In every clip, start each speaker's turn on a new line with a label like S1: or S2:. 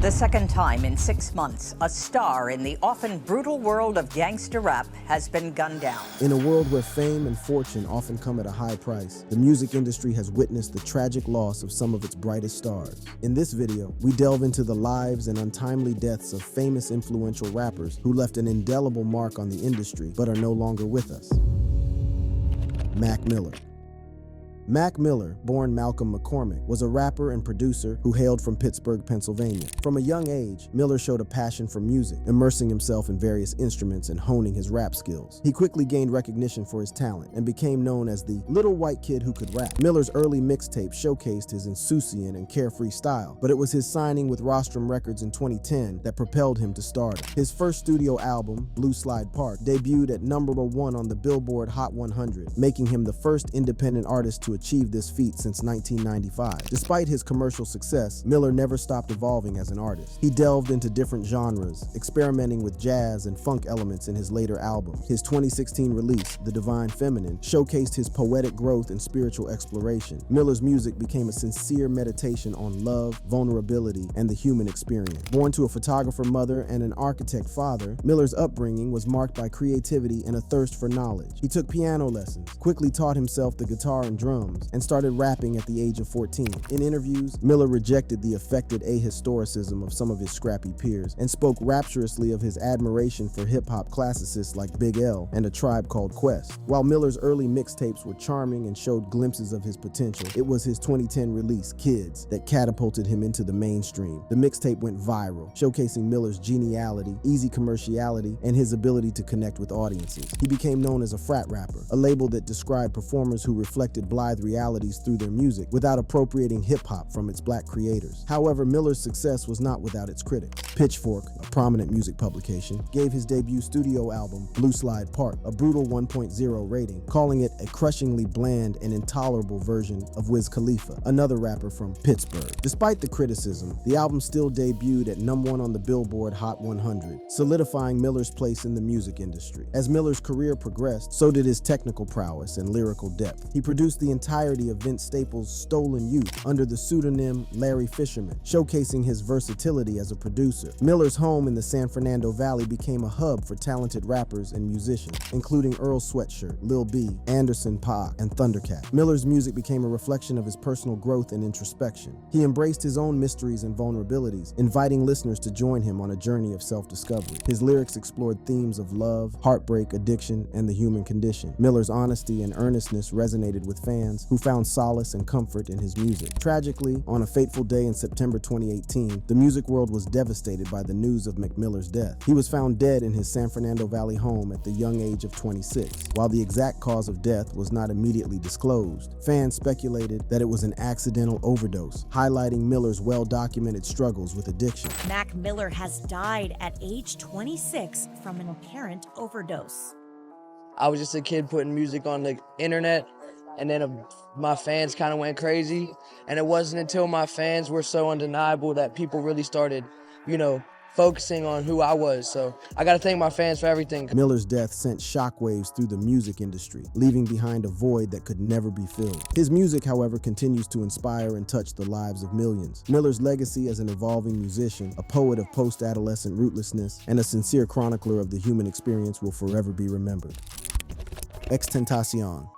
S1: the second time in 6 months, a star in the often brutal world of gangster rap has been gunned down.
S2: In a world where fame and fortune often come at a high price, the music industry has witnessed the tragic loss of some of its brightest stars. In this video, we delve into the lives and untimely deaths of famous influential rappers who left an indelible mark on the industry but are no longer with us. Mac Miller. Mac Miller, born Malcolm McCormick, was a rapper and producer who hailed from Pittsburgh, Pennsylvania. From a young age, Miller showed a passion for music, immersing himself in various instruments and honing his rap skills. He quickly gained recognition for his talent and became known as the little white kid who could rap. Miller's early mixtape showcased his insouciant and carefree style, but it was his signing with Rostrum Records in 2010 that propelled him to stardom. His first studio album, Blue Slide Park, debuted at #1 on the Billboard Hot 100, making him the first independent artist to achieve this feat since 1995. Despite his commercial success, Miller never stopped evolving as an artist. He delved into different genres, experimenting with jazz and funk elements in his later albums. His 2016 release, The Divine Feminine, showcased his poetic growth and spiritual exploration. Miller's music became a sincere meditation on love, vulnerability, and the human experience. Born to a photographer mother and an architect father, Miller's upbringing was marked by creativity and a thirst for knowledge. He took piano lessons, quickly taught himself the guitar and drums, and started rapping at the age of 14. In interviews, Miller rejected the affected ahistoricism of some of his scrappy peers and spoke rapturously of his admiration for hip-hop classicists like Big L and A Tribe Called Quest. While Miller's early mixtapes were charming and showed glimpses of his potential, it was his 2010 release, Kids, that catapulted him into the mainstream. The mixtape went viral, showcasing Miller's geniality, easy commerciality, and his ability to connect with audiences. He became known as a frat rapper, a label that described performers who reflected blithe realities through their music without appropriating hip-hop from its black creators. However, Miller's success was not without its critics. Pitchfork, a prominent music publication, gave his debut studio album, Blue Slide Park, a brutal 1.0 rating, calling it a crushingly bland and intolerable version of Wiz Khalifa, another rapper from Pittsburgh. Despite the criticism, the album still debuted at #1 on the Billboard Hot 100, solidifying Miller's place in the music industry. As Miller's career progressed, so did his technical prowess and lyrical depth. He produced the entirety of Vince Staples' Stolen Youth under the pseudonym Larry Fisherman, showcasing his versatility as a producer. Miller's home in the San Fernando Valley became a hub for talented rappers and musicians, including Earl Sweatshirt, Lil B, Anderson .Paak, and Thundercat. Miller's music became a reflection of his personal growth and introspection. He embraced his own mysteries and vulnerabilities, inviting listeners to join him on a journey of self-discovery. His lyrics explored themes of love, heartbreak, addiction, and the human condition. Miller's honesty and earnestness resonated with fans who found solace and comfort in his music. Tragically, on a fateful day in September 2018, the music world was devastated by the news of Mac Miller's death. He was found dead in his San Fernando Valley home at the young age of 26. While the exact cause of death was not immediately disclosed, fans speculated that it was an accidental overdose, highlighting Miller's well-documented struggles with addiction.
S3: Mac Miller has died at age 26 from an apparent overdose.
S4: I was just a kid putting music on the internet, and then my fans kind of went crazy. And it wasn't until my fans were so undeniable that people really started, focusing on who I was. So I got to thank my fans for everything.
S2: Miller's death sent shockwaves through the music industry, leaving behind a void that could never be filled. His music, however, continues to inspire and touch the lives of millions. Miller's legacy as an evolving musician, a poet of post-adolescent rootlessness, and a sincere chronicler of the human experience will forever be remembered. XXXTentacion.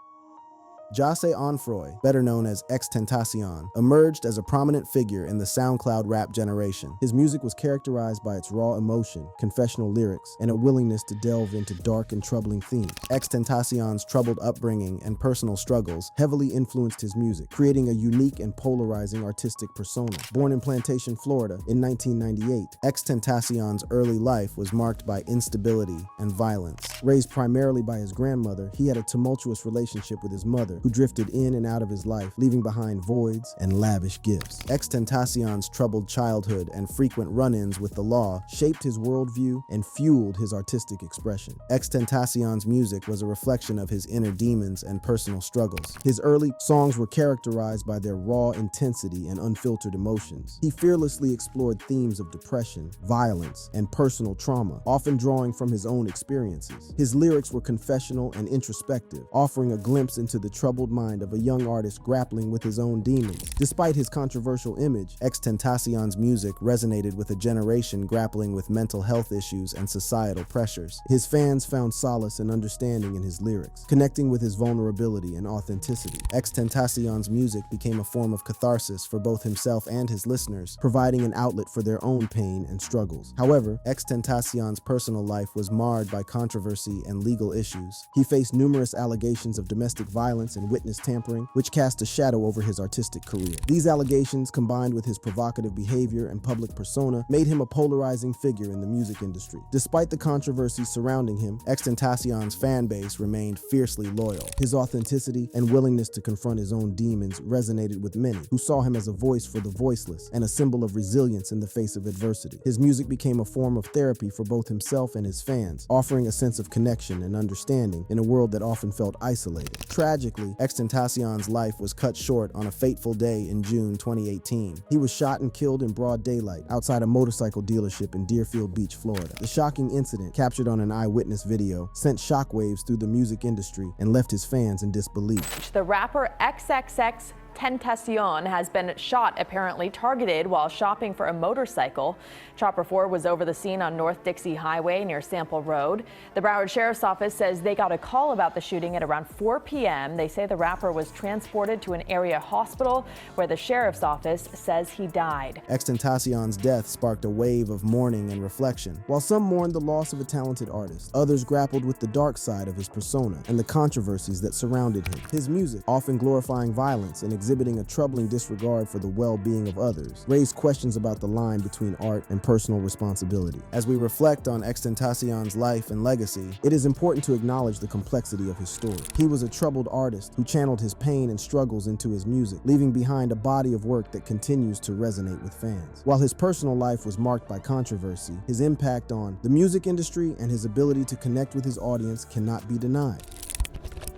S2: Jahseh Onfroy, better known as XXXTentacion, emerged as a prominent figure in the SoundCloud rap generation. His music was characterized by its raw emotion, confessional lyrics, and a willingness to delve into dark and troubling themes. XXXTentacion's troubled upbringing and personal struggles heavily influenced his music, creating a unique and polarizing artistic persona. Born in Plantation, Florida in 1998, XXXTentacion's early life was marked by instability and violence. Raised primarily by his grandmother, he had a tumultuous relationship with his mother, who drifted in and out of his life, leaving behind voids and lavish gifts. XXXTentacion's troubled childhood and frequent run-ins with the law shaped his worldview and fueled his artistic expression. XXXTentacion's music was a reflection of his inner demons and personal struggles. His early songs were characterized by their raw intensity and unfiltered emotions. He fearlessly explored themes of depression, violence, and personal trauma, often drawing from his own experiences. His lyrics were confessional and introspective, offering a glimpse into the trouble troubled mind of a young artist grappling with his own demons. Despite his controversial image, XXXTentacion's music resonated with a generation grappling with mental health issues and societal pressures. His fans found solace and understanding in his lyrics, connecting with his vulnerability and authenticity. XXXTentacion's music became a form of catharsis for both himself and his listeners, providing an outlet for their own pain and struggles. However, XXXTentacion's personal life was marred by controversy and legal issues. He faced numerous allegations of domestic violence and witness tampering, which cast a shadow over his artistic career. These allegations, combined with his provocative behavior and public persona, made him a polarizing figure in the music industry. Despite the controversy surrounding him, XXXTentacion's fan base remained fiercely loyal. His authenticity and willingness to confront his own demons resonated with many, who saw him as a voice for the voiceless and a symbol of resilience in the face of adversity. His music became a form of therapy for both himself and his fans, offering a sense of connection and understanding in a world that often felt isolated. Tragically, XXXTentacion's life was cut short on a fateful day in June 2018. He was shot and killed in broad daylight outside a motorcycle dealership in Deerfield Beach, Florida. The shocking incident, captured on an eyewitness video, sent shockwaves through the music industry and left his fans in disbelief.
S5: The rapper XXXTentacion has been shot, apparently targeted while shopping for a motorcycle. Chopper 4 was over the scene on North Dixie Highway near Sample Road. The Broward Sheriff's Office says they got a call about the shooting at around 4 p.m. They say the rapper was transported to an area hospital where the sheriff's office says he died.
S2: XXXTentacion's death sparked a wave of mourning and reflection. While some mourned the loss of a talented artist, others grappled with the dark side of his persona and the controversies that surrounded him. His music, often glorifying violence and exhibiting a troubling disregard for the well-being of others, raised questions about the line between art and personal responsibility. As we reflect on XXXTentacion's life and legacy, it is important to acknowledge the complexity of his story. He was a troubled artist who channeled his pain and struggles into his music, leaving behind a body of work that continues to resonate with fans. While his personal life was marked by controversy, his impact on the music industry and his ability to connect with his audience cannot be denied.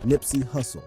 S2: Nipsey Hussle.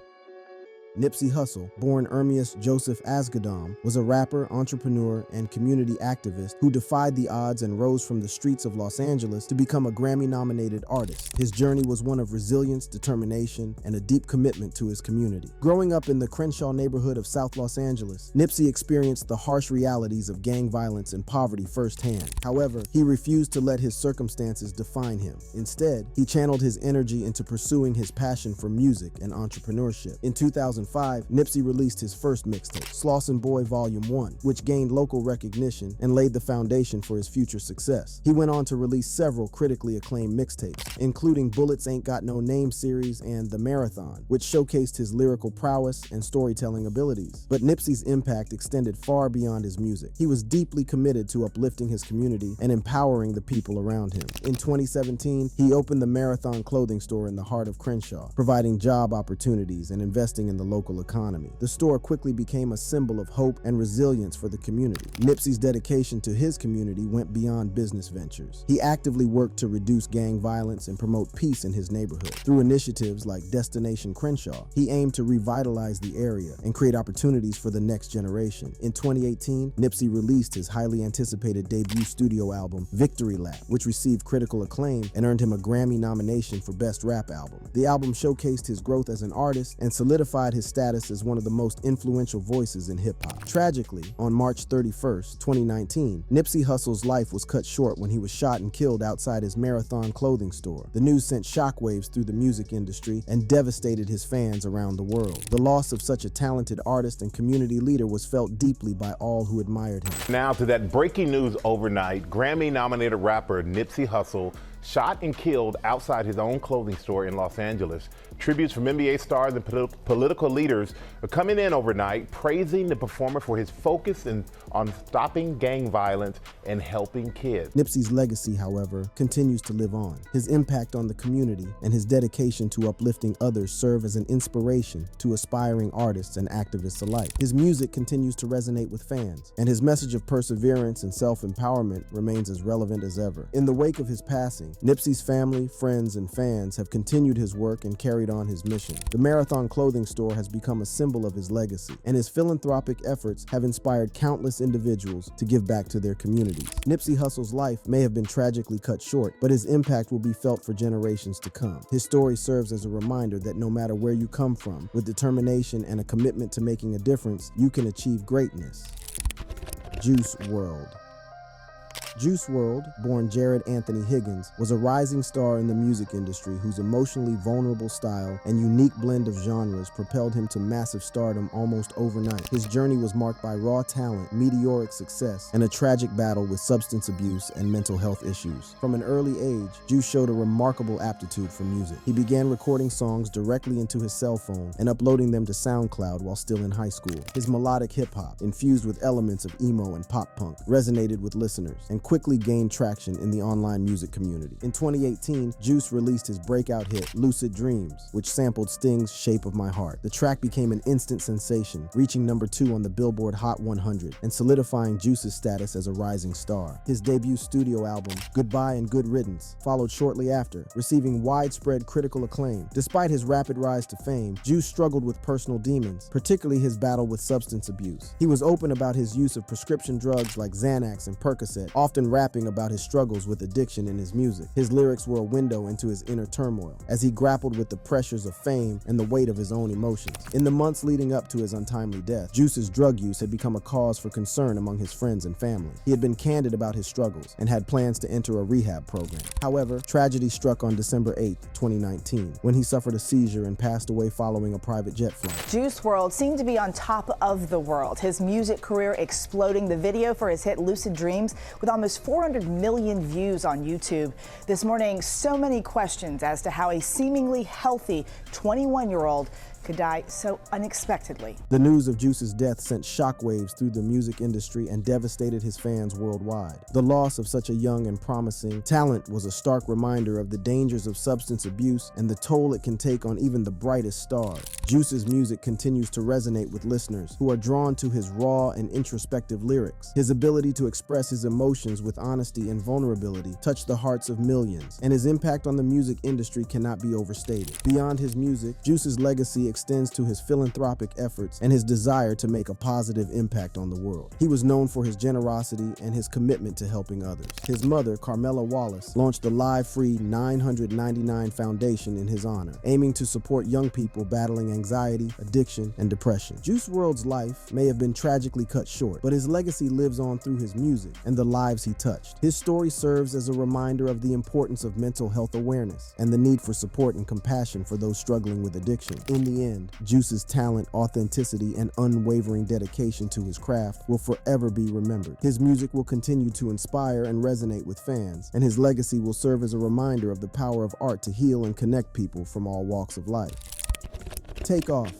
S2: Nipsey Hussle, born Ermias Joseph Asghedom, was a rapper, entrepreneur, and community activist who defied the odds and rose from the streets of Los Angeles to become a Grammy-nominated artist. His journey was one of resilience, determination, and a deep commitment to his community. Growing up in the Crenshaw neighborhood of South Los Angeles, Nipsey experienced the harsh realities of gang violence and poverty firsthand. However, he refused to let his circumstances define him. Instead, he channeled his energy into pursuing his passion for music and entrepreneurship. In 2005, Nipsey released his first mixtape, Slauson Boy Volume 1, which gained local recognition and laid the foundation for his future success. He went on to release several critically acclaimed mixtapes, including Bullets Ain't Got No Name series and The Marathon, which showcased his lyrical prowess and storytelling abilities. But Nipsey's impact extended far beyond his music. He was deeply committed to uplifting his community and empowering the people around him. In 2017, he opened the Marathon clothing store in the heart of Crenshaw, providing job opportunities and investing in the local economy. The store quickly became a symbol of hope and resilience for the community. Nipsey's dedication to his community went beyond business ventures. He actively worked to reduce gang violence and promote peace in his neighborhood. Through initiatives like Destination Crenshaw, he aimed to revitalize the area and create opportunities for the next generation. In 2018, Nipsey released his highly anticipated debut studio album, Victory Lap, which received critical acclaim and earned him a Grammy nomination for Best Rap Album. The album showcased his growth as an artist and solidified his status as one of the most influential voices in hip-hop. Tragically, on March 31st, 2019, Nipsey Hussle's life was cut short when he was shot and killed outside his Marathon clothing store. The news sent shockwaves through the music industry and devastated his fans around the world. The loss of such a talented artist and community leader was felt deeply by all who admired him.
S6: Now to that breaking news overnight. Grammy-nominated rapper Nipsey Hussle shot and killed outside his own clothing store in Los Angeles. Tributes from NBA stars and political leaders are coming in overnight, praising the performer for his focus on stopping gang violence and helping kids.
S2: Nipsey's legacy, however, continues to live on. His impact on the community and his dedication to uplifting others serve as an inspiration to aspiring artists and activists alike. His music continues to resonate with fans, and his message of perseverance and self-empowerment remains as relevant as ever. In the wake of his passing, Nipsey's family, friends, and fans have continued his work and carried on his mission. The Marathon clothing store has become a symbol of his legacy, and his philanthropic efforts have inspired countless individuals to give back to their communities. Nipsey Hussle's life may have been tragically cut short, but his impact will be felt for generations to come. His story serves as a reminder that no matter where you come from, with determination and a commitment to making a difference, you can achieve greatness. Juice WRLD. Juice WRLD, born Jared Anthony Higgins, was a rising star in the music industry whose emotionally vulnerable style and unique blend of genres propelled him to massive stardom almost overnight. His journey was marked by raw talent, meteoric success, and a tragic battle with substance abuse and mental health issues. From an early age, Juice showed a remarkable aptitude for music. He began recording songs directly into his cell phone and uploading them to SoundCloud while still in high school. His melodic hip-hop, infused with elements of emo and pop punk, resonated with listeners and quickly gained traction in the online music community. In 2018, Juice released his breakout hit, Lucid Dreams, which sampled Sting's Shape of My Heart. The track became an instant sensation, reaching #2 on the Billboard Hot 100 and solidifying Juice's status as a rising star. His debut studio album, Goodbye and Good Riddance, followed shortly after, receiving widespread critical acclaim. Despite his rapid rise to fame, Juice struggled with personal demons, particularly his battle with substance abuse. He was open about his use of prescription drugs like Xanax and Percocet, often rapping about his struggles with addiction in his music. His lyrics were a window into his inner turmoil, as he grappled with the pressures of fame and the weight of his own emotions. In the months leading up to his untimely death, Juice's drug use had become a cause for concern among his friends and family. He had been candid about his struggles and had plans to enter a rehab program. However, tragedy struck on December 8, 2019, when he suffered a seizure and passed away following a private jet flight.
S7: Juice WRLD seemed to be on top of the world. His music career exploding. The video for his hit Lucid Dreams with almost 400 million views on YouTube. This morning, so many questions as to how a seemingly healthy 21-year-old could die so unexpectedly.
S2: The news of Juice's death sent shockwaves through the music industry and devastated his fans worldwide. The loss of such a young and promising talent was a stark reminder of the dangers of substance abuse and the toll it can take on even the brightest stars. Juice's music continues to resonate with listeners who are drawn to his raw and introspective lyrics. His ability to express his emotions with honesty and vulnerability touched the hearts of millions, and his impact on the music industry cannot be overstated. Beyond his music, Juice's legacy extends to his philanthropic efforts and his desire to make a positive impact on the world. He was known for his generosity and his commitment to helping others. His mother, Carmela Wallace, launched a live free $999 foundation in his honor, aiming to support young people battling anxiety, addiction, and depression. Juice WRLD's life may have been tragically cut short, but his legacy lives on through his music and the lives he touched. His story serves as a reminder of the importance of mental health awareness and the need for support and compassion for those struggling with addiction. In the end, Juice's talent, authenticity, and unwavering dedication to his craft will forever be remembered. His music will continue to inspire and resonate with fans, and his legacy will serve as a reminder of the power of art to heal and connect people from all walks of life. Takeoff.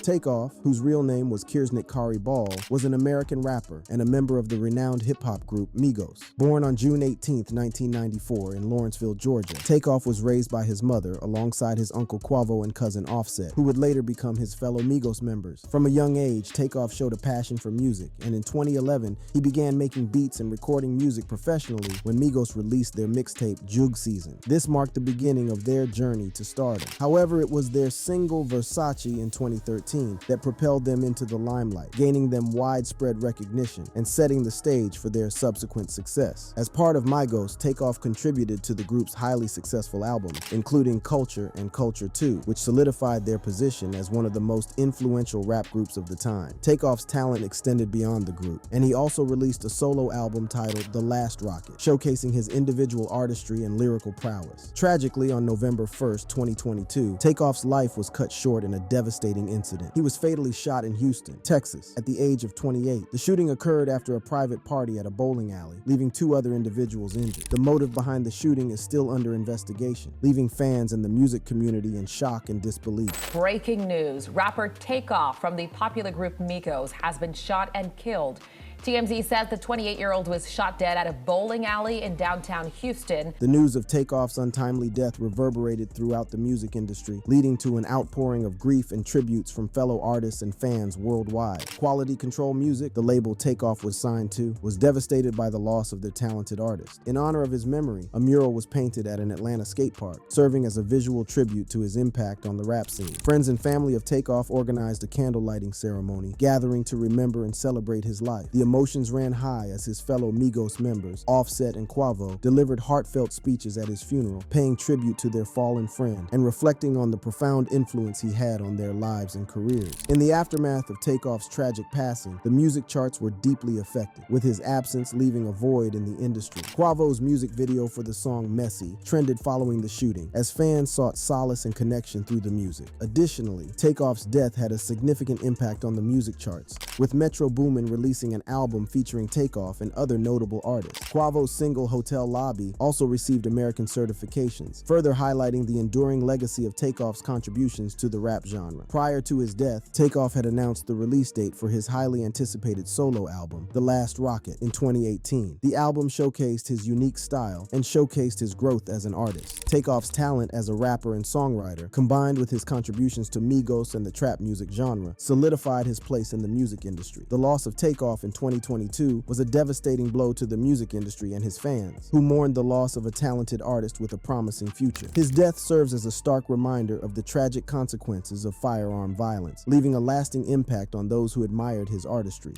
S2: Takeoff, whose real name was Kirsnick Khari Ball, was an American rapper and a member of the renowned hip-hop group Migos. Born on June 18, 1994 in Lawrenceville, Georgia, Takeoff was raised by his mother alongside his uncle Quavo and cousin Offset, who would later become his fellow Migos members. From a young age, Takeoff showed a passion for music, and in 2011, he began making beats and recording music professionally when Migos released their mixtape Jug Season. This marked the beginning of their journey to stardom. However, it was their single Versace in 2013 that propelled them into the limelight, gaining them widespread recognition and setting the stage for their subsequent success. As part of Migos, Takeoff contributed to the group's highly successful albums, including Culture and Culture 2, which solidified their position as one of the most influential rap groups of the time. Takeoff's talent extended beyond the group, and he also released a solo album titled The Last Rocket, showcasing his individual artistry and lyrical prowess. Tragically, on November 1st, 2022, Takeoff's life was cut short in a devastating incident. He was fatally shot in Houston, Texas, at the age of 28. The shooting occurred after a private party at a bowling alley, leaving 2 other individuals injured. The motive behind the shooting is still under investigation, leaving fans and the music community in shock and disbelief.
S8: Breaking news. Rapper Takeoff from the popular group Migos has been shot and killed TMZ says the 28-year-old was shot dead at a bowling alley in downtown Houston.
S2: The news of Takeoff's untimely death reverberated throughout the music industry, leading to an outpouring of grief and tributes from fellow artists and fans worldwide. Quality Control Music, the label Takeoff was signed to, was devastated by the loss of their talented artist. In honor of his memory, a mural was painted at an Atlanta skate park, serving as a visual tribute to his impact on the rap scene. Friends and family of Takeoff organized a candle lighting ceremony, gathering to remember and celebrate his life. The emotions ran high as his fellow Migos members, Offset and Quavo, delivered heartfelt speeches at his funeral, paying tribute to their fallen friend and reflecting on the profound influence he had on their lives and careers. In the aftermath of Takeoff's tragic passing, the music charts were deeply affected, with his absence leaving a void in the industry. Quavo's music video for the song Messy trended following the shooting, as fans sought solace and connection through the music. Additionally, Takeoff's death had a significant impact on the music charts, with Metro Boomin releasing an album featuring Takeoff and other notable artists. Quavo's single Hotel Lobby also received American certifications, further highlighting the enduring legacy of Takeoff's contributions to the rap genre. Prior to his death, Takeoff had announced the release date for his highly anticipated solo album, The Last Rocket, in 2018. The album showcased his unique style and showcased his growth as an artist. Takeoff's talent as a rapper and songwriter, combined with his contributions to Migos and the trap music genre, solidified his place in the music industry. The loss of Takeoff in 2022 was a devastating blow to the music industry and his fans, who mourned the loss of a talented artist with a promising future. His death serves as a stark reminder of the tragic consequences of firearm violence, leaving a lasting impact on those who admired his artistry.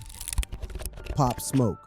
S2: Pop Smoke.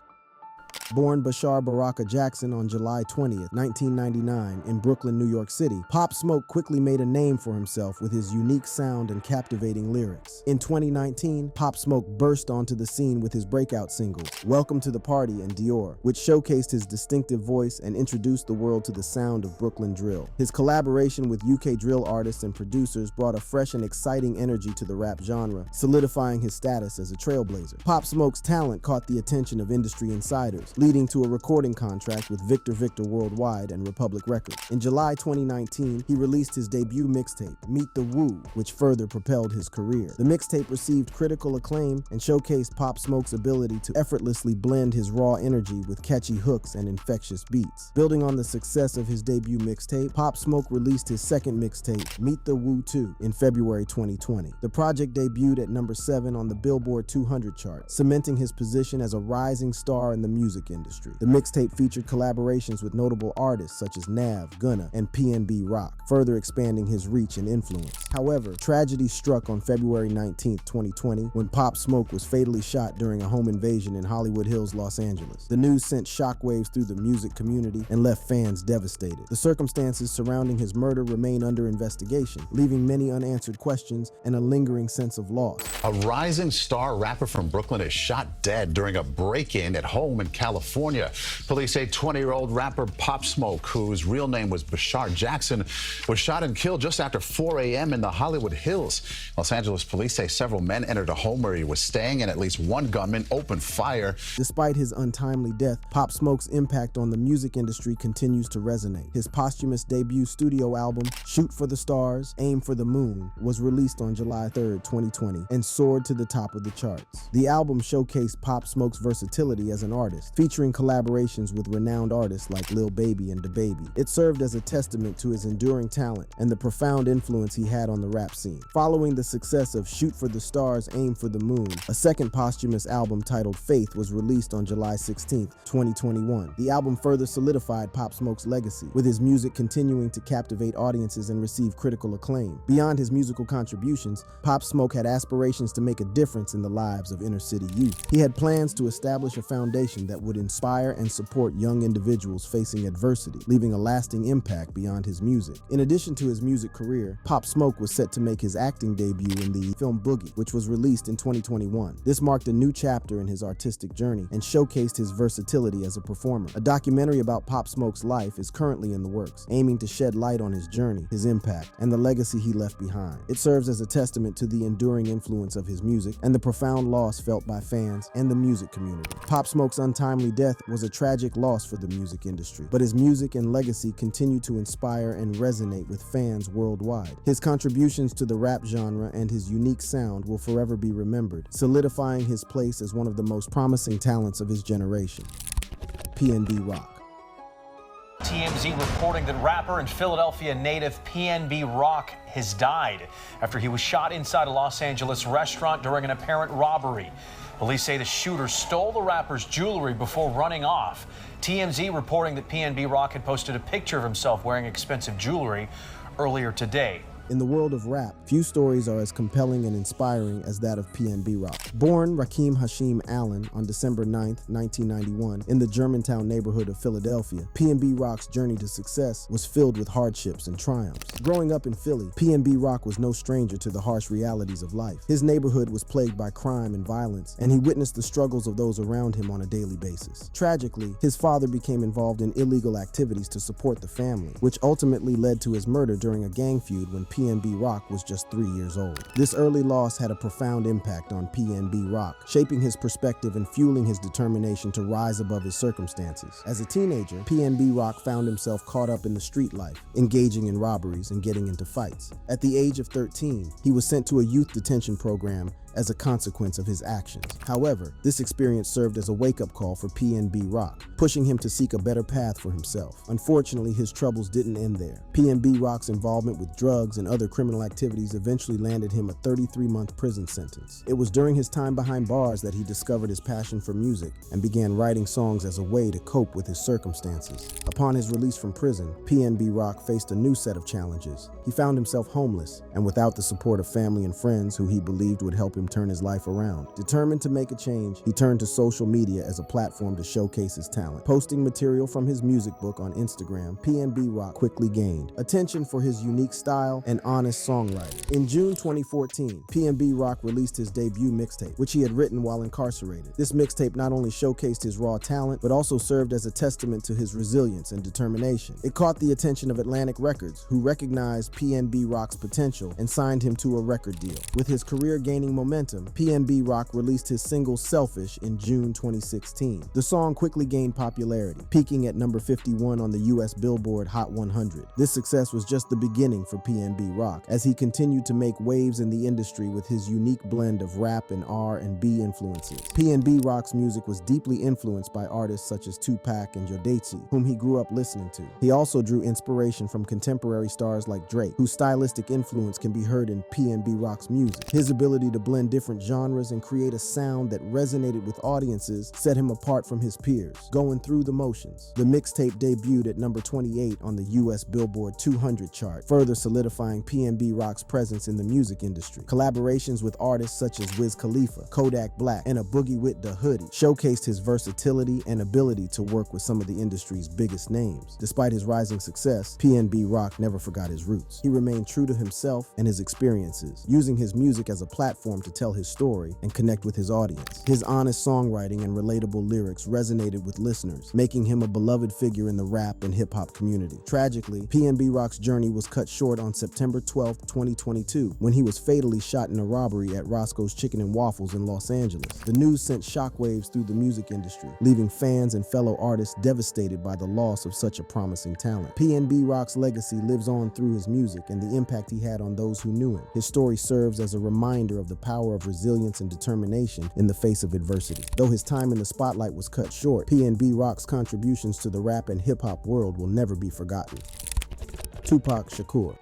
S2: Born Bashar Baraka Jackson on July 20th, 1999 in Brooklyn, New York City, Pop Smoke quickly made a name for himself with his unique sound and captivating lyrics. In 2019, Pop Smoke burst onto the scene with his breakout singles, Welcome to the Party and Dior, which showcased his distinctive voice and introduced the world to the sound of Brooklyn drill. His collaboration with UK drill artists and producers brought a fresh and exciting energy to the rap genre, solidifying his status as a trailblazer. Pop Smoke's talent caught the attention of industry insiders, leading to a recording contract with Victor Victor Worldwide and Republic Records. In July 2019, he released his debut mixtape, Meet the Woo, which further propelled his career. The mixtape received critical acclaim and showcased Pop Smoke's ability to effortlessly blend his raw energy with catchy hooks and infectious beats. Building on the success of his debut mixtape, Pop Smoke released his second mixtape, Meet the Woo 2, in February 2020. The project debuted at number 7 on the Billboard 200 chart, cementing his position as a rising star in the music industry. The mixtape featured collaborations with notable artists such as Nav, Gunna, and PNB Rock, further expanding his reach and influence. However, tragedy struck on February 19, 2020, when Pop Smoke was fatally shot during a home invasion in Hollywood Hills, Los Angeles. The news sent shockwaves through the music community and left fans devastated. The circumstances surrounding his murder remain under investigation, leaving many unanswered questions and a lingering sense of loss.
S9: A rising star rapper from Brooklyn is shot dead during a break-in at home in California. Police say 20-year-old rapper Pop Smoke, whose real name was Bashar Jackson, was shot and killed just after 4 a.m. in the Hollywood Hills. Los Angeles police say several men entered a home where he was staying and at least one gunman opened fire.
S2: Despite his untimely death, Pop Smoke's impact on the music industry continues to resonate. His posthumous debut studio album, Shoot for the Stars, Aim for the Moon, was released on July 3rd, 2020, and soared to the top of the charts. The album showcased Pop Smoke's versatility as an artist, featuring collaborations with renowned artists like Lil Baby and DaBaby. It served as a testament to his enduring talent and the profound influence he had on the rap scene. Following the success of Shoot for the Stars, Aim for the Moon, a second posthumous album titled Faith was released on July 16, 2021. The album further solidified Pop Smoke's legacy, with his music continuing to captivate audiences and receive critical acclaim. Beyond his musical contributions, Pop Smoke had aspirations to make a difference in the lives of inner-city youth. He had plans to establish a foundation that would inspire and support young individuals facing adversity, leaving a lasting impact beyond his music. In addition to his music career, Pop Smoke was set to make his acting debut in the film Boogie, which was released in 2021. This marked a new chapter in his artistic journey and showcased his versatility as a performer. A documentary about Pop Smoke's life is currently in the works, aiming to shed light on his journey, his impact, and the legacy he left behind. It serves as a testament to the enduring influence of his music and the profound loss felt by fans and the music community. Pop Smoke's untimely untimely death was a tragic loss for the music industry, but his music and legacy continue to inspire and resonate with fans worldwide. His contributions to the rap genre and his unique sound will forever be remembered, solidifying his place as one of the most promising talents of his generation. PNB Rock.
S10: TMZ reporting that rapper and Philadelphia native PNB Rock has died after he was shot inside a Los Angeles restaurant during an apparent robbery. Police say the shooter stole the rapper's jewelry before running off. TMZ reporting that PNB Rock had posted a picture of himself wearing expensive jewelry earlier today.
S2: In the world of rap, few stories are as compelling and inspiring as that of PNB Rock. Born Rakim Hashim Allen on December 9, 1991, in the Germantown neighborhood of Philadelphia, PNB Rock's journey to success was filled with hardships and triumphs. Growing up in Philly, PNB Rock was no stranger to the harsh realities of life. His neighborhood was plagued by crime and violence, and he witnessed the struggles of those around him on a daily basis. Tragically, his father became involved in illegal activities to support the family, which ultimately led to his murder during a gang feud when PNB Rock was just 3 years old. This early loss had a profound impact on PNB Rock, shaping his perspective and fueling his determination to rise above his circumstances. As a teenager, PNB Rock found himself caught up in the street life, engaging in robberies and getting into fights. At the age of 13, he was sent to a youth detention program as a consequence of his actions. However, this experience served as a wake-up call for PNB Rock, pushing him to seek a better path for himself. Unfortunately, his troubles didn't end there. PNB Rock's involvement with drugs and other criminal activities eventually landed him a 33-month prison sentence. It was during his time behind bars that he discovered his passion for music and began writing songs as a way to cope with his circumstances. Upon his release from prison, PNB Rock faced a new set of challenges. He found himself homeless and without the support of family and friends who he believed would help him turn his life around. Determined to make a change, he turned to social media as a platform to showcase his talent. Posting material from his music book on Instagram, PNB Rock quickly gained attention for his unique style and honest songwriting. In June 2014, PNB Rock released his debut mixtape, which he had written while incarcerated. This mixtape not only showcased his raw talent, but also served as a testament to his resilience and determination. It caught the attention of Atlantic Records, who recognized PNB Rock's potential and signed him to a record deal. With his career gaining momentum, PNB Rock released his single Selfish in June 2016. The song quickly gained popularity, peaking at number 51 on the US Billboard Hot 100. This success was just the beginning for PNB Rock, as he continued to make waves in the industry with his unique blend of rap and R&B influences. PNB Rock's music was deeply influenced by artists such as Tupac and Jodeci, whom he grew up listening to. He also drew inspiration from contemporary stars like Drake, whose stylistic influence can be heard in PNB Rock's music. His ability to blend different genres and create a sound that resonated with audiences set him apart from his peers. Going Through the Motions, the mixtape debuted at number 28 on the US Billboard 200 chart, further solidifying PNB Rock's presence in the music industry. Collaborations with artists such as Wiz Khalifa, Kodak Black, and A Boogie Wit Da Hoodie showcased his versatility and ability to work with some of the industry's biggest names. Despite his rising success, PNB Rock never forgot his roots. He remained true to himself and his experiences, using his music as a platform to tell his story and connect with his audience. His honest songwriting and relatable lyrics resonated with listeners, making him a beloved figure in the rap and hip-hop community. Tragically, PNB Rock's journey was cut short on September 12, 2022, when he was fatally shot in a robbery at Roscoe's Chicken and Waffles in Los Angeles. The news sent shockwaves through the music industry, leaving fans and fellow artists devastated by the loss of such a promising talent. PNB Rock's legacy lives on through his music and the impact he had on those who knew him. His story serves as a reminder of the power of resilience and determination in the face of adversity. Though his time in the spotlight was cut short, PNB Rock's contributions to the rap and hip-hop world will never be forgotten. Tupac Shakur.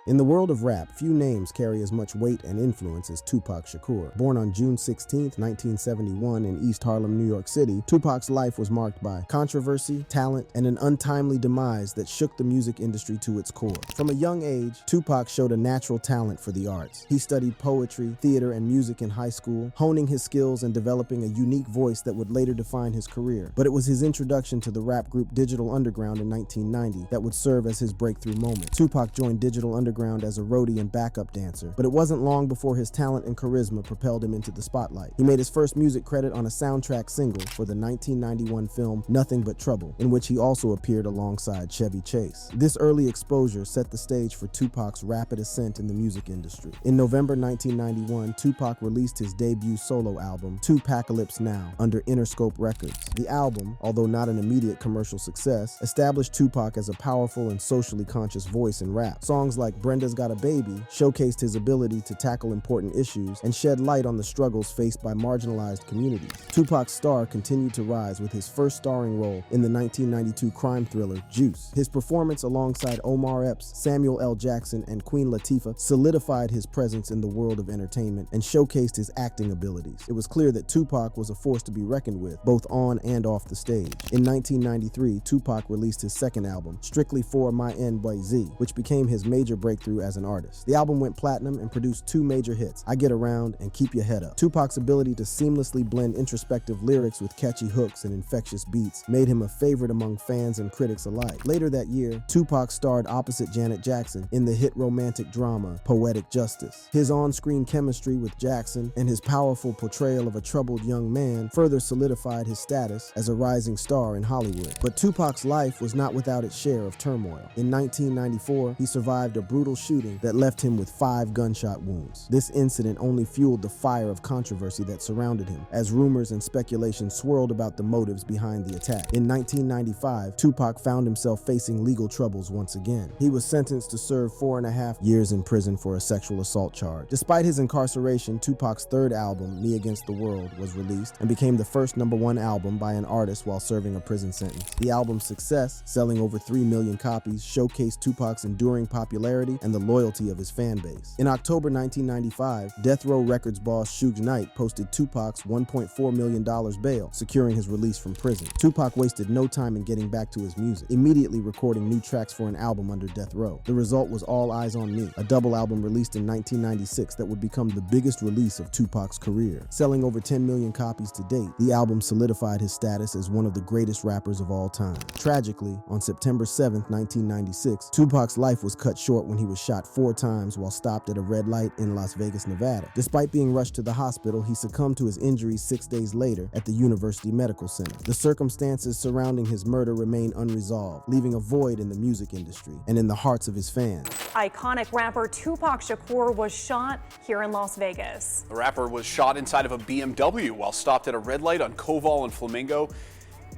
S2: In the world of rap, few names carry as much weight and influence as Tupac Shakur. Born on June 16, 1971 in East Harlem, New York City, Tupac's life was marked by controversy, talent, and an untimely demise that shook the music industry to its core. From a young age, Tupac showed a natural talent for the arts. He studied poetry, theater, and music in high school, honing his skills and developing a unique voice that would later define his career. But it was his introduction to the rap group Digital Underground in 1990 that would serve as his breakthrough moment. Tupac joined Digital Underground underground as a roadie and backup dancer, but it wasn't long before his talent and charisma propelled him into the spotlight. He made his first music credit on a soundtrack single for the 1991 film Nothing But Trouble, in which he also appeared alongside Chevy Chase. This early exposure set the stage for Tupac's rapid ascent in the music industry. In November 1991, Tupac released his debut solo album, Tupacalypse Now, under Interscope Records. The album, although not an immediate commercial success, established Tupac as a powerful and socially conscious voice in rap. Songs like Brenda's Got a Baby showcased his ability to tackle important issues and shed light on the struggles faced by marginalized communities. Tupac's star continued to rise with his first starring role in the 1992 crime thriller Juice. His performance alongside Omar Epps, Samuel L. Jackson, and Queen Latifah solidified his presence in the world of entertainment and showcased his acting abilities. It was clear that Tupac was a force to be reckoned with, both on and off the stage. In 1993, Tupac released his second album, Strictly for My NYZ, which became his major breakthrough as an artist. The album went platinum and produced two major hits, I Get Around and Keep Your Head Up. Tupac's ability to seamlessly blend introspective lyrics with catchy hooks and infectious beats made him a favorite among fans and critics alike. Later that year, Tupac starred opposite Janet Jackson in the hit romantic drama Poetic Justice. His on-screen chemistry with Jackson and his powerful portrayal of a troubled young man further solidified his status as a rising star in Hollywood. But Tupac's life was not without its share of turmoil. In 1994, he survived a brutal shooting that left him with 5 gunshot wounds. This incident only fueled the fire of controversy that surrounded him, as rumors and speculation swirled about the motives behind the attack. In 1995, Tupac found himself facing legal troubles once again. He was sentenced to serve 4.5 years in prison for a sexual assault charge. Despite his incarceration, Tupac's third album, Me Against the World, was released and became the first #1 album by an artist while serving a prison sentence. The album's success, selling over 3 million copies, showcased Tupac's enduring popularity and the loyalty of his fan base. In October 1995, Death Row Records boss Suge Knight posted Tupac's $1.4 million bail, securing his release from prison. Tupac wasted no time in getting back to his music, immediately recording new tracks for an album under Death Row. The result was All Eyes on Me, a double album released in 1996 that would become the biggest release of Tupac's career. Selling over 10 million copies to date, the album solidified his status as one of the greatest rappers of all time. Tragically, on September 7, 1996, Tupac's life was cut short when he was shot 4 times while stopped at a red light in Las Vegas, Nevada. Despite being rushed to the hospital, he succumbed to his injuries 6 days later at the University Medical Center. The circumstances surrounding his murder remain unresolved, leaving a void in the music industry and in the hearts of his fans.
S11: Iconic rapper Tupac Shakur was shot here in Las Vegas.
S12: The rapper was shot inside of a BMW while stopped at a red light on Koval and Flamingo.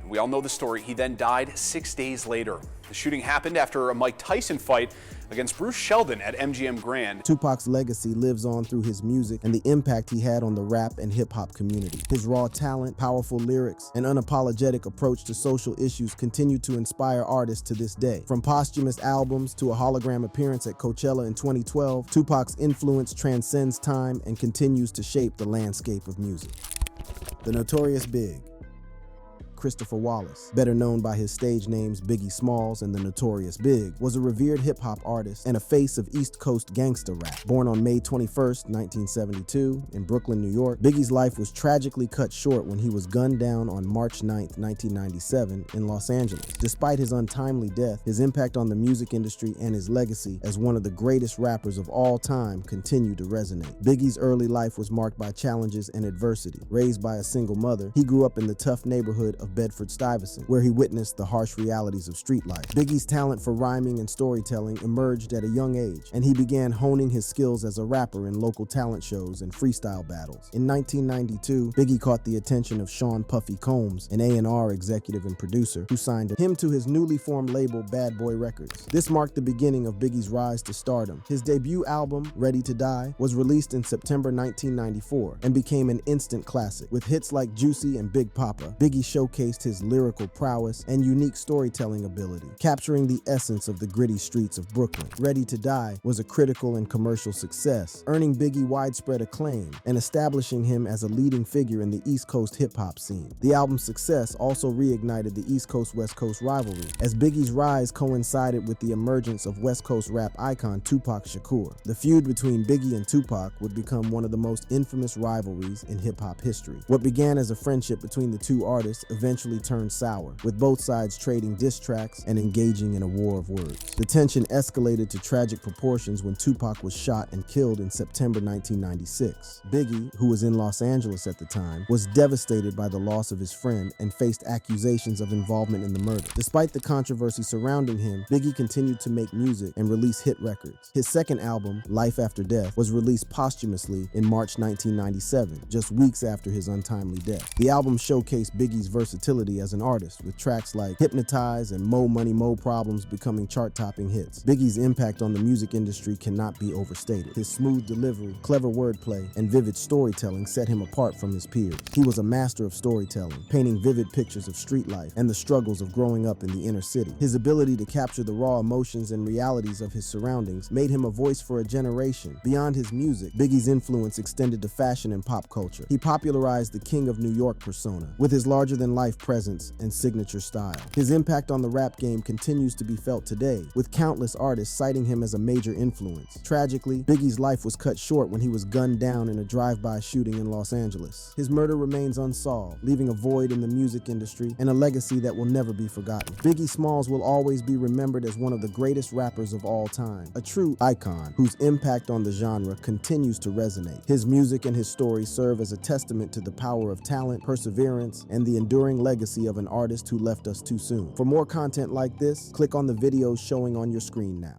S12: We all know the story. He then died 6 days later. The shooting happened after a Mike Tyson fight against Bruce Sheldon at MGM Grand.
S2: Tupac's legacy lives on through his music and the impact he had on the rap and hip-hop community. His raw talent, powerful lyrics, and unapologetic approach to social issues continue to inspire artists to this day. From posthumous albums to a hologram appearance at Coachella in 2012, Tupac's influence transcends time and continues to shape the landscape of music. The Notorious Big. Christopher Wallace, better known by his stage names Biggie Smalls and the Notorious Big, was a revered hip-hop artist and a face of East Coast gangsta rap. Born on May 21st, 1972, in Brooklyn, New York, Biggie's life was tragically cut short when he was gunned down on March 9th, 1997, in Los Angeles. Despite his untimely death, his impact on the music industry and his legacy as one of the greatest rappers of all time continue to resonate. Biggie's early life was marked by challenges and adversity. Raised by a single mother, he grew up in the tough neighborhood of Bedford-Stuyvesant, where he witnessed the harsh realities of street life. Biggie's talent for rhyming and storytelling emerged at a young age, and he began honing his skills as a rapper in local talent shows and freestyle battles. In 1992, Biggie caught the attention of Sean Puffy Combs, an A&R executive and producer, who signed him to his newly formed label Bad Boy Records. This marked the beginning of Biggie's rise to stardom. His debut album, Ready to Die, was released in September 1994 and became an instant classic. With hits like Juicy and Big Papa, Biggie showcased his lyrical prowess and unique storytelling ability, capturing the essence of the gritty streets of Brooklyn. Ready to Die was a critical and commercial success, earning Biggie widespread acclaim and establishing him as a leading figure in the East Coast hip-hop scene. The album's success also reignited the East Coast-West Coast rivalry, as Biggie's rise coincided with the emergence of West Coast rap icon Tupac Shakur. The feud between Biggie and Tupac would become one of the most infamous rivalries in hip-hop history. What began as a friendship between the two artists eventually eventually turned sour, with both sides trading diss tracks and engaging in a war of words. The tension escalated to tragic proportions when Tupac was shot and killed in September 1996. Biggie, who was in Los Angeles at the time, was devastated by the loss of his friend and faced accusations of involvement in the murder. Despite the controversy surrounding him, Biggie continued to make music and release hit records. His second album, Life After Death, was released posthumously in March 1997, just weeks after his untimely death. The album showcased Biggie's versatility as an artist, with tracks like Hypnotize and Mo Money Mo Problems becoming chart-topping hits. Biggie's impact on the music industry cannot be overstated. His smooth delivery, clever wordplay, and vivid storytelling set him apart from his peers. He was a master of storytelling, painting vivid pictures of street life and the struggles of growing up in the inner city. His ability to capture the raw emotions and realities of his surroundings made him a voice for a generation. Beyond his music, Biggie's influence extended to fashion and pop culture. He popularized the King of New York persona with his larger-than-life presence and signature style. His impact on the rap game continues to be felt today, with countless artists citing him as a major influence. Tragically, Biggie's life was cut short when he was gunned down in a drive-by shooting in Los Angeles. His murder remains unsolved, leaving a void in the music industry and a legacy that will never be forgotten. Biggie Smalls will always be remembered as one of the greatest rappers of all time, a true icon whose impact on the genre continues to resonate. His music and his story serve as a testament to the power of talent, perseverance, and the enduring legacy of an artist who left us too soon. For more content like this, click on the videos showing on your screen now.